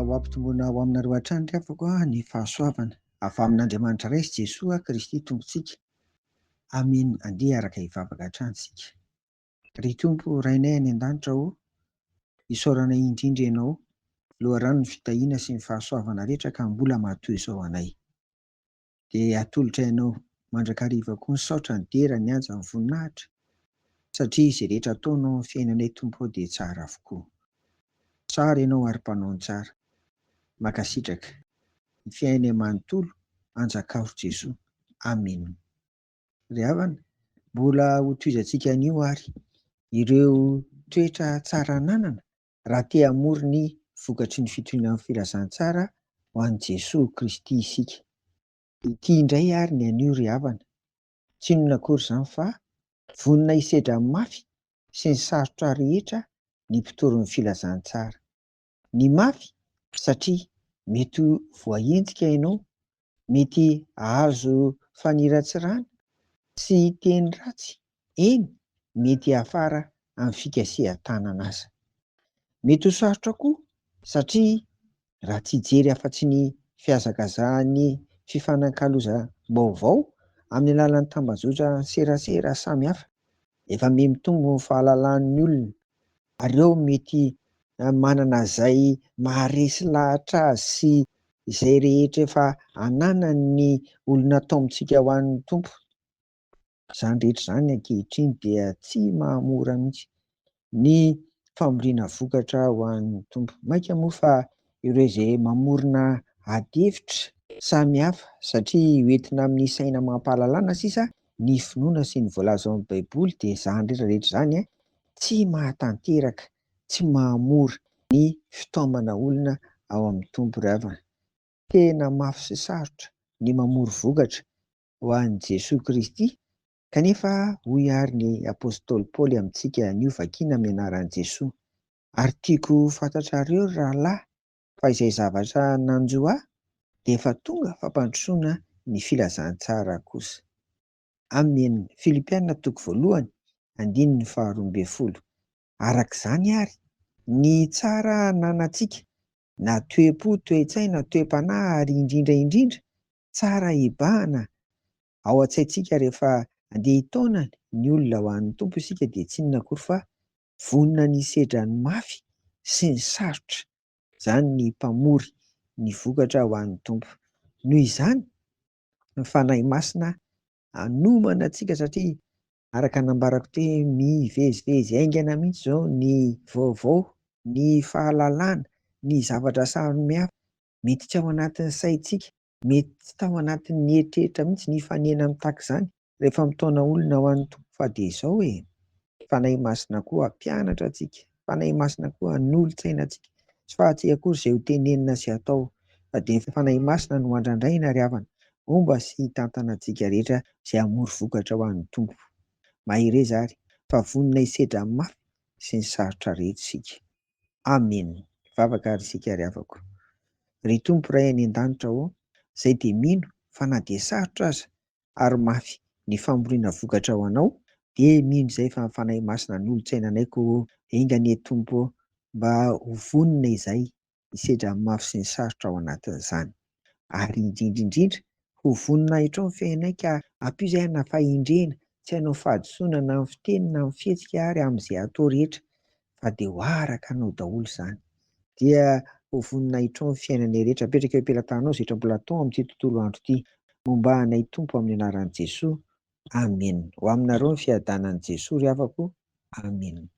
ho ampitomboina ao aminareo hatrany refako ny fahasoavana avy amin'Andriamanitra iray sy Jesoa Kristy Tompontsika. Amen. Andeha araka hivavaka hatrany isika. Ry Tompo Rainay any an-danitra ho, isaorana indrindra ianao, loharano ny fitahiana sy ny fahasoavana rehetra ka mbola mahatoy izao anay. Dia atolotra ianao mandrakariva koa ny saotra ny dera ny anja ny voninahitra, satria izay rehetra ataonao amin'ny fiainanay Tompo dia tsara avokoa. Tsara ianao ary mpanao tsara. Makasitraka ny fiainay manontolo anjakao Jesoa. Amen. Ry havana, mbola ho toizantsika anio ary ireo toetra tsara ananana raha te hamory ny vokatry ny fitohinana amin'ny filazantsara ho an'i Jesoa Kristy isika. Ity indray ary ny anio ry havana, tsy inona akory izany fa vonona hisedra mafy sy ny sarotra rehetra ny mpitorin'ny filazantsara. Ny mafy satria mety voahenjika ianao, mety ahazo faniratsirana sy teny ratsy, eny mety afara amin'ny fikasehatan-tanana aza. Mety ho sarotra koa satria raha tsy hijery afa-tsy ny fihazakazahan'ny fifanankalozam-baovao amin'ny alalan'ny tambazotra serasera samihafa, efa mitombo ny fahalalan'ny olona ary eo mety manana izay maharesy lahatra azy sy izay rehetra efa ananany olona taontsika ho an'ny Tompo. Izany rehetra izany ankehitriny dia tsy mahamora mihitsy ny famoriana vokatra ho an'ny Tompo. Maika moa fa ireo izay mamorona ady hevitra samihafa satria hoentina amin'ny saina mampahalalana sisa ny finoana sy ny voalaza ao amin'ny Baiboly, dia izany rehetra izany tsy mahatanteraka, tsy mahamora ny fitaomana olona ao amin'ny Tompo ry havana. Tena mafy sy sarotra ny mamory vokatra ho an'i Jesoa Kristy, kanefa hoy ary ny Apôstôly Paoly amintsika anio vakiana amin'ny anaran'i Jesoa. Ary tiako fantatrareo ry rahalahy fa izay zavatra nanjo ahy dia efa tonga fampandrosoana ny filazantsara kosa. Amen. Filipianina 1:12. Arak'izany ary ny tsara ananantsika na toe-po, toe-tsaina, toe-panahy ary indrindra indrindra tsara hibahana ao an-tsaintsika rehefa andeha hitaona ny olona ho an'ny Tompo isika dia tsy inona akory fa vonona ny hisedra ny mafy sy ny sarotra, izany ny mpamory ny vokatra ho an'ny Tompo. Noho izany ny fanahy masina hanomana antsika, satria araka nambarako teo mivezivezy haingana mihitsy izao ny vaovao, ny fahalalana, ny zavatra samihafa mety tsy ao anatin'ny saintsika, mety tsy tao anatin'ny eritreritra mihitsy ny fanena amin'ny tahaka izany rehefa mitaona olona ho an'ny Tompo. Fa dia izao fanahy masina koa hampianatra antsika, fanahy masina koa hanolo-tsaina antsika, tsy fahatsy akory izay ho tenenina sy atao, fa dia fanahy masina no handrandraina ry havana momba sy hitantana antsika rehetra izay hamory vokatra ho an'ny Tompo. Mahireza ary fa vonona hisedra mafy sy ny sarotra rehetra isika. Amen. Vavaka ary isika ry havako. Ry Tompo Ray any an-danitra ho, izay dia mino fa na dia sarotra aza ary mafy ny famoriana vokatra ho anao, dia mino izay fa ny fanahy masina n'olo-tsainanayko enganie Tompo mba ho vonona izay hisedra mafy sy ny sarotra ao anatin'izany. Ary indrindra indrindra ho vonona hatrao ny fiainanay ka ampio izay na fahindrena, tsy hanao fahadisoana na amin'ny fiteny na amin'ny fihetsika ary amin'izay atao rehetra, fa dia ho araka anao daholo izany. Dia ho vonona hatrao ny fiainanay rehetra. Apetraka eo am-pelantanao izay rehetra mbola tao amin'ity tontolo andro ity. Momba anay Tompo amin'ny anaran'i Jesoa. Amen. Ho aminareo ny fiadanan'i Jesoa ry havako. Amen.